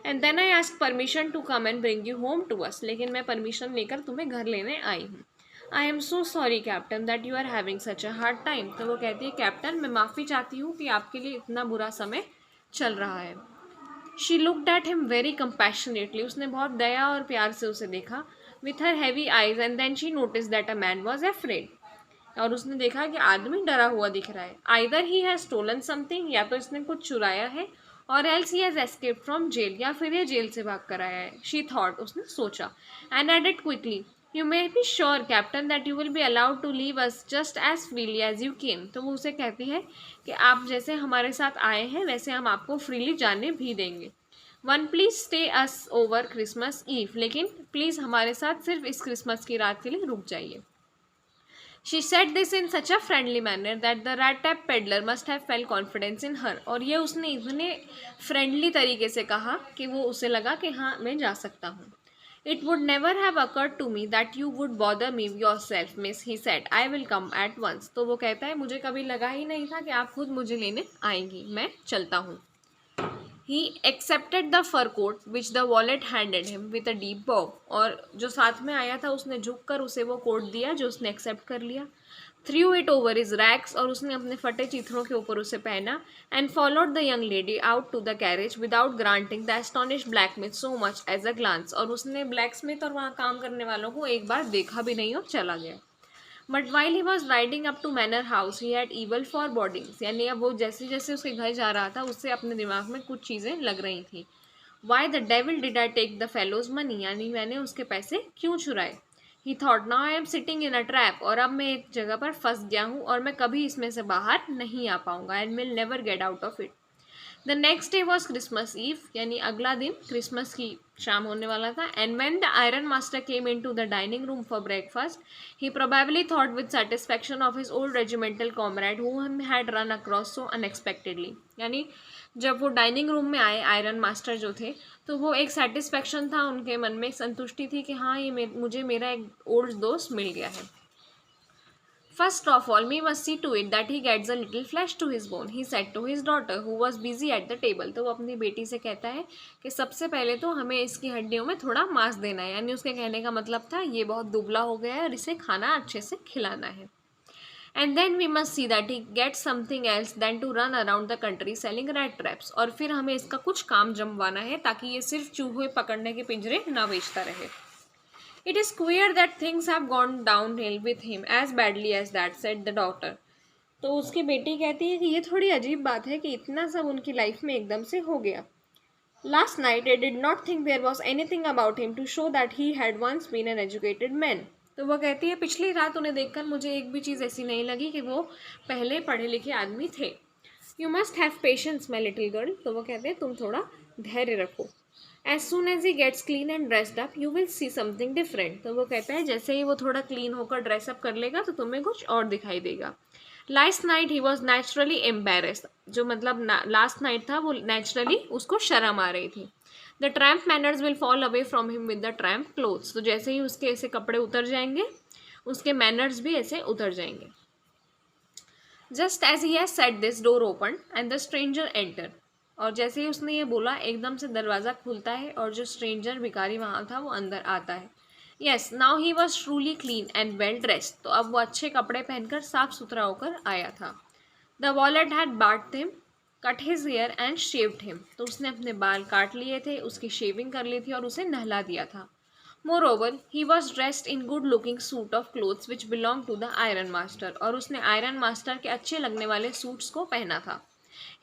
And then I ask permission to come and bring you home to us, लेकिन मैं परमिशन लेकर तुम्हें घर लेने आई हूँ। I am so sorry captain that you are having such a hard time, तो वो कहती है कैप्टन मैं माफ़ी चाहती हूँ कि आपके लिए इतना बुरा समय चल रहा है। She looked at him very compassionately, उसने बहुत दया और प्यार से उसे देखा। With her heavy eyes and then she notice that a man was afraid, और उसने देखा कि आदमी डरा हुआ दिख रहा है। Either he has stolen something, या तो इसने कुछ चुराया है, और else he has escaped from jail, या फिर ये जेल से भाग कर आया है। शी थॉट, उसने सोचा। And added quickly, you may be sure captain that you will be allowed to leave us just as freely as you came, तो वो उसे कहती है कि आप जैसे हमारे साथ आए हैं वैसे हम आपको फ्रीली जाने भी देंगे। One please stay us over Christmas eve, लेकिन प्लीज़ हमारे साथ सिर्फ इस क्रिसमस की रात के लिए रुक जाइए। She said this in such a friendly manner that the rat trap peddler must have felt confidence in her, और ये उसने इतने फ्रेंडली तरीके से कहा कि वो उसे लगा कि हाँ मैं जा सकता हूँ। It would never have occurred to me that you would bother me yourself, miss, he said. I will come at once. तो वो कहता है मुझे कभी लगा ही नहीं था कि आप खुद मुझे लेने आएंगी, मैं चलता हूँ। He accepted the fur coat which the valet handed him with a deep bow, और जो साथ में आया था उसने झुककर उसे वो कोट दिया जो उसने एक्सेप्ट कर लिया। Threw it over his rags, और उसने अपने फटे चित्रों के ऊपर उसे पहना। And followed the young lady out to the carriage without granting the astonished blacksmith so much as a glance, और उसने ब्लैकस्मिथ और वहाँ काम करने वालों को एक बार देखा भी नहीं और चला गया। But while he was riding up to manor house he had evil forebodings, यानी अब वो जैसे जैसे उसके घर जा रहा था उससे अपने दिमाग में कुछ चीज़ें लग रही थी। Why the devil did I take the fellow's money, यानी मैंने उसके पैसे क्यों चुराए। He thought now I am sitting in a trap, और अब मैं एक जगह पर फंस गया हूँ और मैं कभी इसमें से बाहर नहीं आ पाऊंगा। And will never get out of it. The next day was Christmas eve, यानी अगला दिन क्रिसमस की शाम होने वाला था। And when the iron master came into the dining room for breakfast, he probably thought with satisfaction of his old regimental comrade who him had run across so unexpectedly, यानी जब वो dining room में आए iron master जो थे, तो वो एक सेटिस्फैक्शन था उनके मन में, एक संतुष्टि थी कि हाँ ये मुझे मेरा एक ओल्ड दोस्त मिल गया है। First of all, we must see to it that he gets a little flesh to his bone, he said to his daughter, who was busy at the table. तो वो अपनी बेटी से कहता है कि सबसे पहले तो हमें इसकी हड्डियों में थोड़ा मांस देना है, यानी उसके कहने का मतलब था ये बहुत दुबला हो गया है और इसे खाना अच्छे से खिलाना है। And then we must see that he gets something else than to run around the country selling rat traps, और फिर हमें इसका कुछ काम जमवाना है ताकि ये सिर्फ चूहे पकड़ने के पिंजरे ना बेचता रहे। It is queer that things have gone downhill with him as badly as that, said the daughter. तो उसकी बेटी कहती है कि ये थोड़ी अजीब बात है कि इतना सब उनकी लाइफ में एकदम से हो गया। Last night I did not think there was anything about him to show that he had once been an educated man. तो वो कहती है पिछली रात उन्हें देखकर मुझे एक भी चीज़ ऐसी नहीं लगी कि वो पहले पढ़े लिखे आदमी थे। You must have patience, my little girl. तो वो कहते हैं तुम थोड़ा धैर्य रखो। As soon as he gets clean and dressed up, you will see something different. तो वो कहता है जैसे ही वो थोड़ा क्लीन होकर ड्रेसअप कर लेगा तो तुम्हें कुछ और दिखाई देगा। Last night he was naturally embarrassed. जो मतलब लास्ट नाइट था वो नेचुरली उसको शर्म आ रही थी। The tramp manners will fall away from him with the tramp clothes. तो जैसे ही उसके ऐसे कपड़े उतर जाएंगे उसके मैनर्स भी ऐसे उतर जाएंगे। Just as he has said this, door open and the stranger enter. और जैसे ही उसने ये बोला एकदम से दरवाज़ा खुलता है और जो स्ट्रेंजर भिखारी वहाँ था वो अंदर आता है। Yes, now he was truly clean and well dressed. तो अब वो अच्छे कपड़े पहनकर साफ सुथरा होकर आया था। The valet had bathed him, cut his hair and shaved him. तो उसने अपने बाल काट लिए थे, उसकी शेविंग कर ली थी और उसे नहला दिया था। Moreover, he was dressed in good-looking suit of clothes which belonged to the iron master। और उसने आयरन मास्टर के अच्छे लगने वाले सूट्स को पहना था।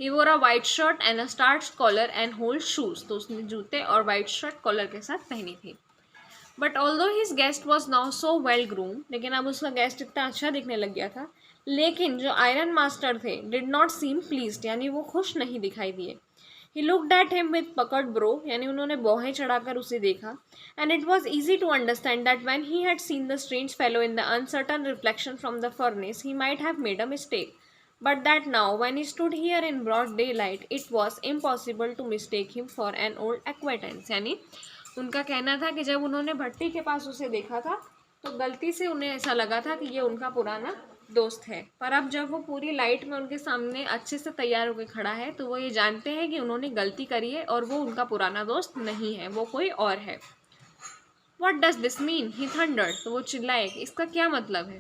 He wore a white shirt and a starched collar and whole shoes। तो उसने जूते और वाइट शर्ट कॉलर के साथ पहनी थी। But although his guest was now so well groom, लेकिन अब उसका गेस्ट इतना अच्छा दिखने लग गया था, लेकिन जो आयरन मास्टर थे डिड नॉट सीम प्लीज्ड, यानी वो खुश नहीं दिखाई दिए। He looked at him with puckered brow, यानी उन्होंने भौहें चढ़ाकर उसे देखा। And it was easy to understand that when he had seen the strange fellow in the uncertain reflection from the furnace he might have made a mistake, but that now when he stood here in broad daylight it was impossible to mistake him for an old acquaintance। यानी उनका कहना था कि जब उन्होंने भट्टी के पास उसे देखा था तो गलती से उन्हें ऐसा लगा था कि ये उनका पुराना दोस्त है, पर अब जब वो पूरी लाइट में उनके सामने अच्छे से तैयार होकर खड़ा है तो वो ये जानते हैं कि उन्होंने गलती करी है और वो उनका पुराना दोस्त नहीं है, वो कोई और है। What does this mean? He thundered। तो वो चिल्लाए कि इसका क्या मतलब है।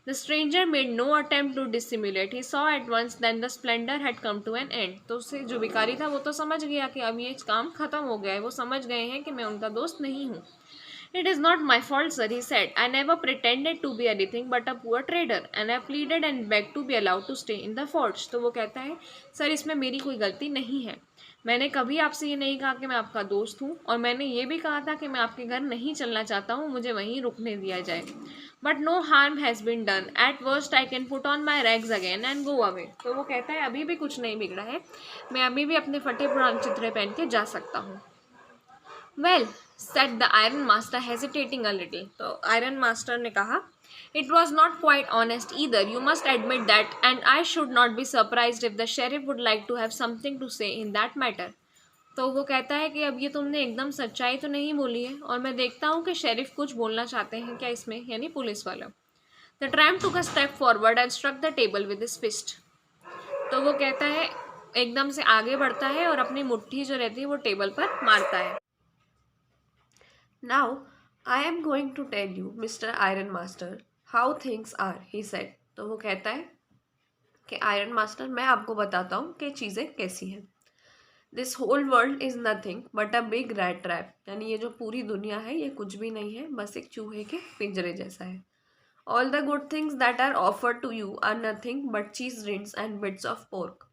The stranger made no attempt to dissimulate। He saw at once that the splendor had come to an end। तो उससे जो भिखारी था वो तो समझ गया कि अब ये काम खत्म हो गया है, वो समझ गए हैं कि मैं उनका दोस्त नहीं हूँ। It is not my fault, sir, he said. I never pretended to be anything but a poor trader, and I pleaded and begged to be allowed to stay in the forge। तो वो कहता है, sir इसमें मेरी कोई गलती नहीं है, मैंने कभी आपसे ये नहीं कहा कि मैं आपका दोस्त हूँ, और मैंने ये भी कहा था कि मैं आपके घर नहीं चलना चाहता हूँ, मुझे वहीं रुकने दिया जाए। But no harm has been done, at worst I can put on my rags again and go away. तो वो कहता है अभी भी कुछ नहीं बिगड़ा है, मैं अभी भी अपने फटे पुराने चित्रे पहन के जा सकता हूँ। Well said the iron master hesitating a little. तो आयरन मास्टर ने कहा, it was not quite honest either, you must admit that, and I should not be surprised if the sheriff would like to have something to say in that matter. तो वो कहता है कि अब ये तुमने एकदम सच्चाई तो नहीं बोली है, और मैं देखता हूँ कि शेरिफ कुछ बोलना चाहते हैं क्या इसमें, यानी पुलिस वाला। The tramp took a step forward and struck the table with his fist. तो वो कहता है एकदम से आगे बढ़ता है और अपनी मुट्ठी जो रहती है वो टेबल पर मारता है। Now, I am going to tell you, Mr. Iron Master, how things are, he said। तो वो कहता है कि आयरन मास्टर मैं आपको बताता हूँ कि चीज़ें कैसी हैं। This whole world is nothing but a big rat trap, यानी ये जो पूरी दुनिया है ये कुछ भी नहीं है, बस एक चूहे के पिंजरे जैसा है। All the good things that are offered to you are nothing but cheese rinds and bits of pork.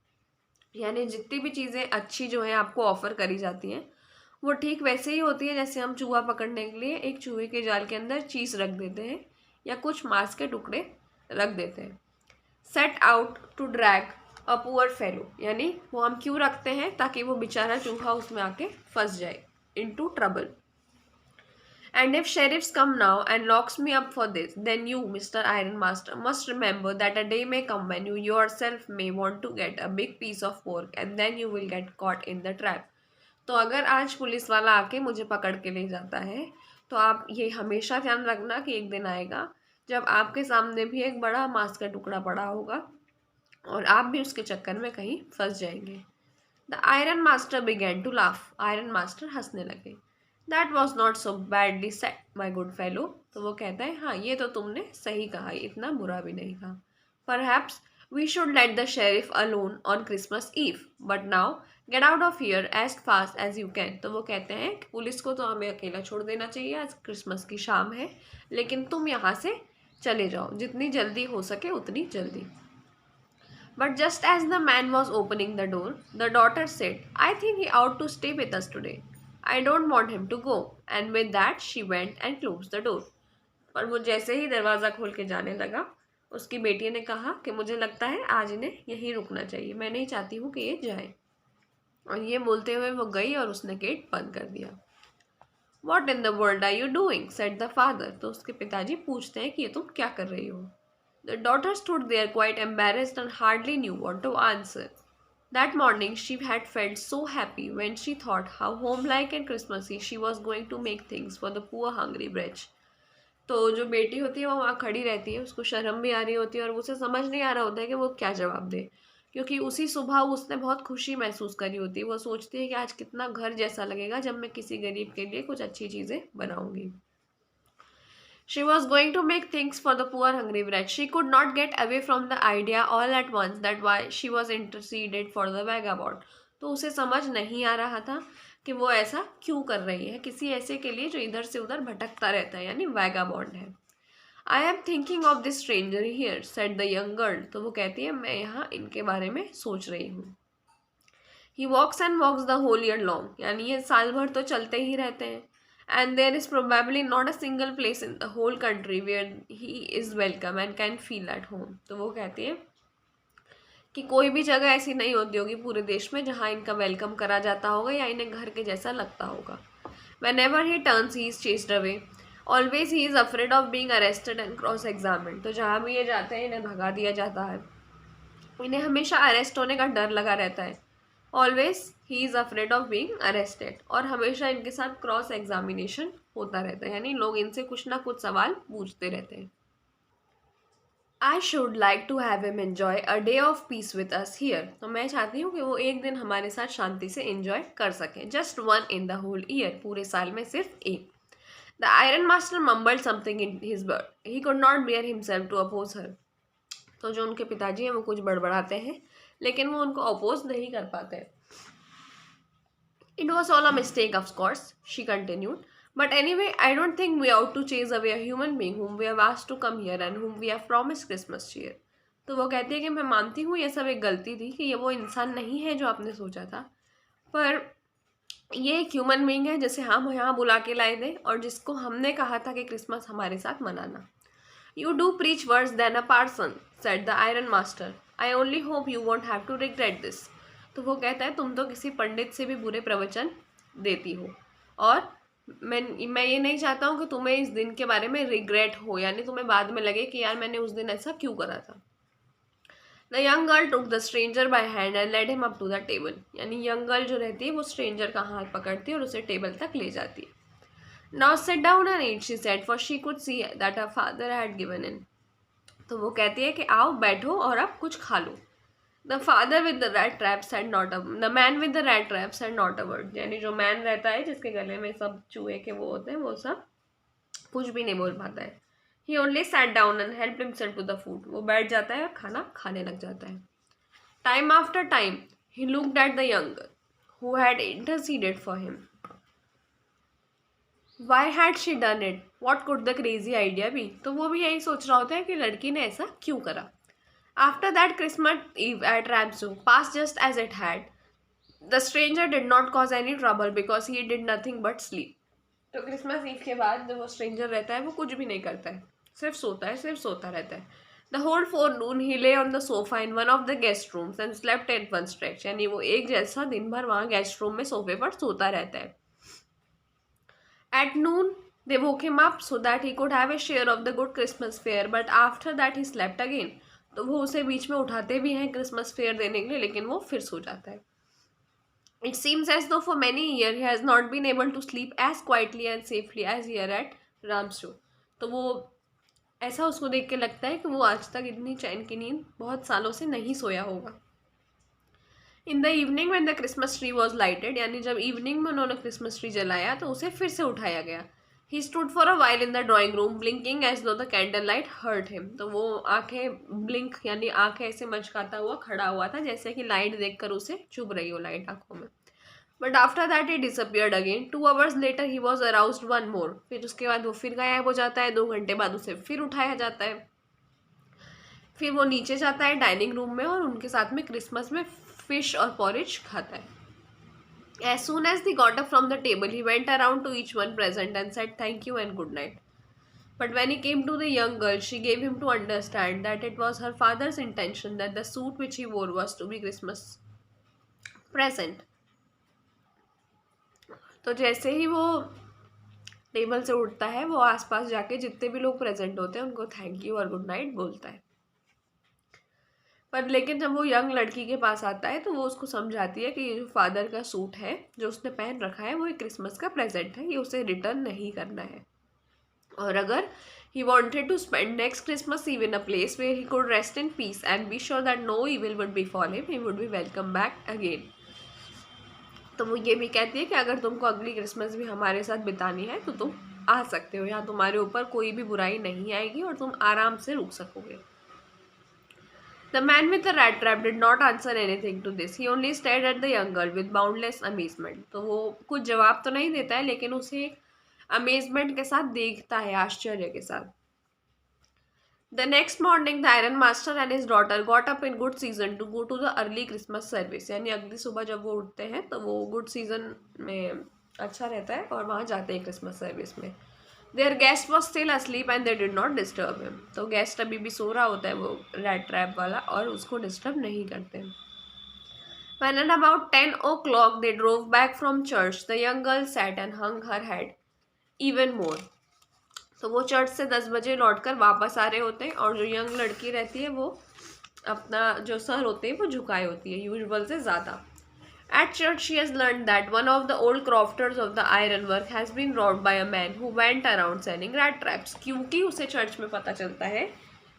यानी जितनी भी चीज़ें अच्छी जो हैं आपको ऑफर करी जाती हैं वो ठीक वैसे ही होती है जैसे हम चूहा पकड़ने के लिए एक चूहे के जाल के अंदर चीज़ रख देते हैं या कुछ मांस के टुकड़े रख देते हैं। Set out to drag a poor fellow, यानी वो हम क्यों रखते हैं, ताकि वो बेचारा चूहा उसमें आके फंस जाए, into trouble. And if sheriffs come now and locks me up for this, then you, Mr. Iron Master, must remember that a day may come when you yourself may want to get a big piece of pork and then you will get caught in the trap। तो अगर आज police वाला आके मुझे पकड़ के ले जाता है तो आप ये हमेशा ध्यान रखना कि एक दिन आएगा जब आपके सामने भी एक बड़ा मांस का टुकड़ा पड़ा होगा और आप भी उसके चक्कर में कहीं फंस जाएंगे। The iron master began to laugh. Iron master हंसने लगे। That was not so badly said my good fellow. तो वो कहता है हाँ ये तो तुमने सही कहा, इतना बुरा भी नहीं कहा। Perhaps we should let the sheriff alone on Christmas Eve, but now get out of here as fast as you can. तो वो कहते हैं कि पुलिस को तो हमें अकेला छोड़ देना चाहिए, आज क्रिसमस की शाम है, लेकिन तुम यहाँ से चले जाओ जितनी जल्दी हो सके उतनी जल्दी। But just as the man was opening the door, the daughter said, I think he ought to stay with us today. I don't want him to go. And with that, she went and closed the door. पर वो जैसे ही दरवाज़ा खोल के जाने लगा, उसकी बेटी ने कहा कि मुझे लगता है आज इन्हें यहीं रुकना चाहिए, मैं नहीं चाहती हूँ कि ये जाए। और ये बोलते हुए वो गई और उसने गेट बंद कर दिया। What in the world are you doing? said the father। तो उसके पिताजी पूछते हैं कि ये तुम क्या कर रही हो। The daughter stood there quite embarrassed and hardly knew what to answer. That morning she had felt so happy when she thought how homelike and Christmassy she was going to make things for the poor hungry wretch. तो जो बेटी होती है वो वहाँ खड़ी रहती है, उसको शर्म भी आ रही होती है और उसे समझ नहीं आ रहा होता है कि वो क्या जवाब दे, क्योंकि उसी सुबह उसने बहुत खुशी महसूस करी होती है। वो सोचती है कि आज कितना घर जैसा लगेगा जब मैं किसी गरीब के लिए कुछ अच्छी चीज़ें बनाऊंगी। She was going to make things for the poor hungry wretch. She could not get away from the idea all at once that why she was interceded for the vagabond. तो उसे समझ नहीं आ रहा था कि वो ऐसा क्यों कर रही है किसी ऐसे के लिए जो इधर से उधर भटकता रहता है, यानी वैगाबॉन्ड है। I am thinking of this stranger here said the young girl. तो वो कहती है मैं यहाँ इनके बारे में सोच रही हूँ। He walks and walks the whole year long, यानी ये साल भर तो चलते ही रहते हैं। And there is probably not a single place in the whole country where he is welcome and can feel at home. तो वो कहती है कि कोई भी जगह ऐसी नहीं होती होगी पूरे देश में जहाँ इनका वेलकम करा जाता होगा या इन्हें घर के जैसा लगता होगा। When ever he turns he is chased away, always he is afraid of being arrested and cross examine. तो जहाँ भी ये जाते हैं इन्हें भगा दिया जाता है, इन्हें हमेशा अरेस्ट होने का डर लगा रहता है। Always he is afraid of being arrested, और हमेशा इनके साथ क्रॉस एग्जामिनेशन होता रहता है, यानी लोग इनसे कुछ ना कुछ सवाल पूछते रहते हैं। I should like to have him enjoy a day of peace with us here. तो मैं चाहती हूँ कि वो एक दिन हमारे साथ शांति से एंजॉय कर सकें। Just one in the whole year, पूरे साल में सिर्फ एक। The iron master mumbled something in his beard, he could not bear himself to oppose her. तो जो उनके पिताजी हैं वो कुछ बड़बड़ाते हैं लेकिन वो उनको अपोज नहीं कर पाते। It was all a mistake, of course, she continued. But anyway, I don't think we ought to chase away a human being whom we have asked to come here and whom we have promised Christmas cheer. तो वो कहती है कि मैं मानती हूँ ये सब एक गलती थी कि ये वो इंसान नहीं है जो आपने सोचा था, पर ये एक ह्यूमन बींग है जिसे हम यहाँ बुला के लाए थे और जिसको हमने कहा था कि क्रिसमस हमारे साथ मनाना। You do preach worse than a parson, said the iron master. I only hope you won't have to regret this. तो वो कहता है तुम तो किसी पंडित से भी बुरे प्रवचन देती हो, और मैं ये नहीं चाहता हूँ कि तुम्हें इस दिन के बारे में रिग्रेट हो, यानी तुम्हें बाद में लगे कि यार मैंने उस दिन ऐसा क्यों करा था। The young girl took the stranger by hand and led him up to the table, यानी यंग गर्ल जो रहती है वो स्ट्रेंजर का हाथ पकड़ती है और उसे टेबल तक ले जाती है। Now sit down and eat, she said, for she could see that her father had given in. तो वो कहती है कि आओ बैठो और अब कुछ खा लो। The father with the rat traps had not a the man with the rat traps had not a word, यानी जो मैन रहता है जिसके गले में सब चूहे के वो होते हैं वो सब कुछ भी नहीं बोल पाता है। He only sat down and helped himself to the food. वो बैठ जाता है और खाना खाने लग जाता है। Time after time he looked at the young girl who had interceded for him. Why had she done it? What could the crazy idea be? तो वो भी यही सोच रहा होता है कि लड़की ने ऐसा क्यों करा। After that Christmas Eve at Ramsau passed just as it had. The stranger did not cause any trouble because he did nothing but sleep. तो क्रिसमस ईव के बाद जो वो स्ट्रेंजर रहता है वो कुछ भी नहीं करता है, सिर्फ सोता रहता है। The whole forenoon he lay on the sofa in one of the guest rooms and slept at one stretch, यानी वो एक जैसा दिन भर वहाँ गेस्ट रूम में सोफे पर सोता रहता है। At noon, they woke him up so that he could have a share of the good Christmas fare, but after that he slept again. तो वो उसे बीच में उठाते भी हैं क्रिसमस फेयर देने के लिए, लेकिन वो फिर सो जाता है। It seems as though for many years he has not been able to sleep as quietly and safely as here at Ramsau. तो वो ऐसा उसको देख के लगता है कि वो आज तक इतनी चैन की नींद बहुत सालों से नहीं सोया होगा। इन the evening when the Christmas tree was lighted, यानी जब इवनिंग में उन्होंने क्रिसमस ट्री जलाया तो उसे फिर से उठाया गया। He stood for a while in the drawing room blinking as though the candle light hurt him. तो वो आंखें ब्लिंक यानी आंखें ऐसे मचकाता हुआ खड़ा हुआ था जैसे कि लाइट देखकर उसे चुभ रही हो लाइट आंखों में। But after that he disappeared again. 2 hours later he was aroused one more. फिर उसके बाद वो फिर गायब हो जाता है। 2 घंटे बाद उसे फिर उठाया जाता है। फिर वो नीचे जाता है डाइनिंग रूम में और उनके साथ में क्रिसमस में फिश और पॉरिज खाता है। As soon as he got up from the table, he went around to each one present and said thank you and good night. But when he came to the young girl, she gave him to understand that it was her father's intention that the suit which he wore was to be Christmas present. तो जैसे ही वो table से उठता है वो आसपास जाके जितने भी लोग प्रेजेंट होते हैं उनको थैंक यू और गुड नाइट बोलता है। पर लेकिन जब वो यंग लड़की के पास आता है तो वो उसको समझाती है कि ये जो फादर का सूट है जो उसने पहन रखा है वो एक क्रिसमस का प्रेजेंट है, ये उसे रिटर्न नहीं करना है। और अगर he wanted to spend next Christmas Eve in a place where he could rest in peace and be sure that no evil would befall him, he would be welcome back again. तो वो ये भी कहती है कि अगर तुमको अगली क्रिसमस भी हमारे साथ बितानी है तो तुम आ सकते हो, यहाँ तुम्हारे ऊपर कोई भी बुराई नहीं आएगी और तुम आराम से रुक सकोगे. The man with the rat trap did not answer anything to this. He only stared at the young girl with boundless amazement. तो वो कुछ जवाब तो नहीं देता है लेकिन उसे अमेजमेंट के साथ देखता है, आश्चर्य के साथ. The next morning, the iron master and his daughter got up in good season to go to the early Christmas service. यानी अगली सुबह जब वो उठते हैं तो वो गुड सीजन में अच्छा रहता है और वहाँ जाते हैं क्रिसमस सर्विस में. Their guest was still asleep and they did not disturb him. तो गेस्ट अभी भी सो रहा होता है वो रैट ट्रैप वाला और उसको डिस्टर्ब नहीं करते. When at about 10 o'clock they drove back from church, the young girl sat and hung her head even more. तो वो चर्च से 10 बजे लौटकर वापस आ रहे होते हैं और जो यंग लड़की रहती है वो अपना जो सर होते हैं वो झुकाए होती है यूजुअल से ज़्यादा. At church, she has learned that one of the old crofters of the ironwork has been robbed by a man who went around selling rat traps. क्योंकि उसे चर्च में पता चलता है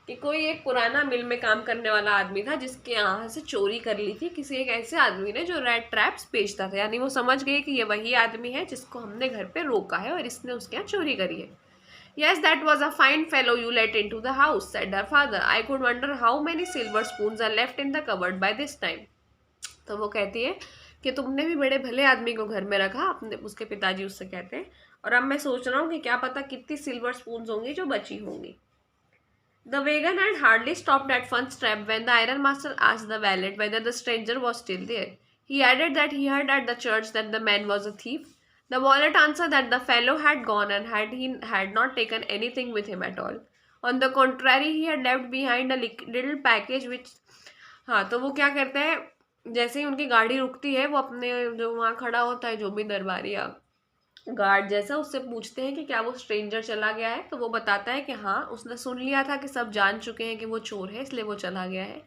कि कोई एक पुराना मिल में काम करने वाला आदमी था जिसके यहाँ से चोरी कर ली थी किसी एक ऐसे आदमी ने जो रैट ट्रैप्स बेचता था. यानी वो समझ गए कि ये वही आदमी है जिसको हमने घर पे रोका है और इसने उसके यहाँ चोरी करी है. Yes, that was a fine fellow you let into the house, said her father. I could wonder how many silver spoons are left in the cupboard by this time. तो वो कहती है कि तुमने भी बड़े भले आदमी को घर में रखा, अपने उसके पिताजी उससे कहते हैं, और अब मैं सोच रहा हूँ कि क्या पता कितनी सिल्वर स्पून्स होंगी जो बची होंगी. The wagon had hardly stopped at Fun's trap when the iron master asked the valet whether the stranger was still there. He added that he heard at the church that the man was a thief. The valet answered that the fellow had gone and he had not taken anything with him at all. On the contrary, he had left behind a little package which हाँ तो वो क्या करता है, जैसे ही उनकी गाड़ी रुकती है वो अपने जो वहाँ खड़ा होता है जो भी दरबारी या गार्ड जैसा उससे पूछते हैं कि क्या वो स्ट्रेंजर चला गया है. तो वो बताता है कि हाँ उसने सुन लिया था कि सब जान चुके हैं कि वो चोर है इसलिए वो चला गया है.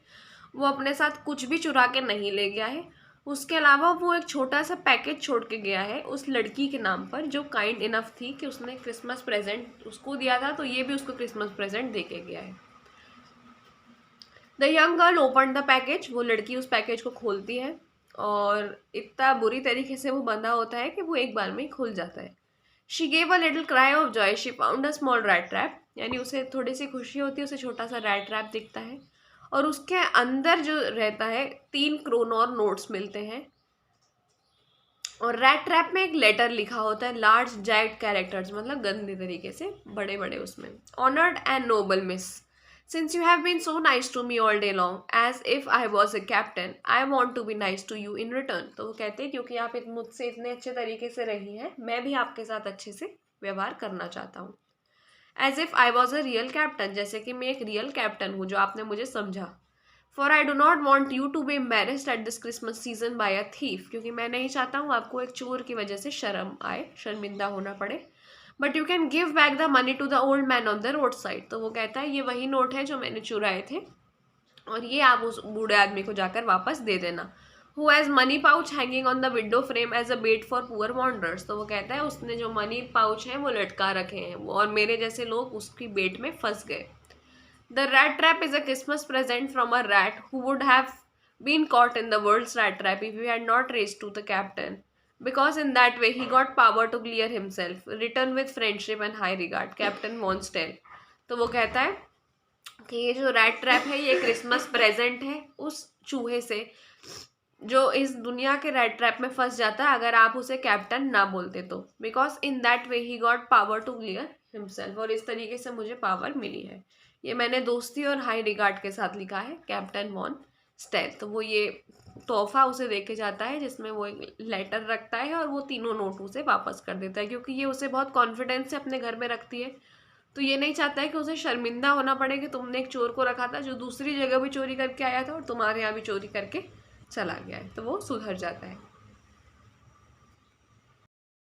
वो अपने साथ कुछ भी चुरा के नहीं ले गया है. उसके अलावा वो एक छोटा सा पैकेज छोड़ के गया है उस लड़की के नाम पर जो काइंड इनफ थी कि उसने क्रिसमस प्रेजेंट उसको दिया था तो ये भी उसको क्रिसमस प्रेजेंट दे के गया है. The young girl open the package. वो लड़की उस पैकेज को खोलती है और इतना बुरी तरीके से वो बंधा होता है कि वो एक बार में ही खुल जाता है. She gave a little cry of Joy. She found a small rat trap. यानी उसे थोड़ी सी खुशी होती है, उसे छोटा सा रैट ट्रैप दिखता है और उसके अंदर जो रहता है 3 क्रोनॉर नोट्स मिलते हैं और रैट ट्रैप में एक लेटर लिखा होता है लार्ज जैग्ड कैरेक्टर्स, मतलब गंदे तरीके से बड़े बड़े उसमें. Honoured and noble miss, since you have been so nice to me all day long as if I was a captain I want to be nice to you in return. तो वो कहते हैं क्योंकि आप मुझसे इतने अच्छे तरीके से रही हैं मैं भी आपके साथ अच्छे से व्यवहार करना चाहता हूँ. As if I was a real captain, जैसे कि मैं एक रियल कैप्टन हूँ जो आपने मुझे समझा. For I do not want you to be embarrassed at this Christmas season by a thief, क्योंकि मैं नहीं चाहता हूँ आपको एक चोर की वजह से शर्म आए, शर्मिंदा होना पड़े. But you can give back the money to the old man on the road side. तो वो कहता है ये वही नोट है जो मैंने चुराए थे और ये आप उस बूढ़े आदमी को जाकर वापस दे देना. Who has money pouch hanging on the window frame as a bait for poor wanderers. तो वो कहता है उसने जो मनी पाउच हैं वो लटका रखे हैं और मेरे जैसे लोग उसकी बेट में फंस गए. The rat trap is a Christmas present from a rat who would have been caught in the world's rat trap if he had not raced to the captain. Because in that way he got power to clear himself. Written with friendship and high regard. Captain Von Stell. तो वो कहता है कि ये जो rat trap है ये Christmas present है उस चूहे से जो इस दुनिया के रैट ट्रैप में फंस जाता है अगर आप उसे कैप्टन ना बोलते तो. Because in that way he got power to clear himself. और इस तरीके से मुझे पावर मिली है. ये मैंने दोस्ती और हाई रिगार्ड के साथ लिखा है, कैप्टन वॉन स्टेल. तो वो ये तोहफा उसे देके जाता है जिसमें वो एक लेटर रखता है और वो तीनों नोट उसे वापस कर देता है क्योंकि ये उसे बहुत कॉन्फिडेंस से अपने घर में रखती है. तो ये नहीं चाहता है कि उसे शर्मिंदा होना पड़े कि तुमने एक चोर को रखा था जो दूसरी जगह भी चोरी करके आया था और तुम्हारे यहाँ भी चोरी करके चला गया है. तो वो सुधर जाता है.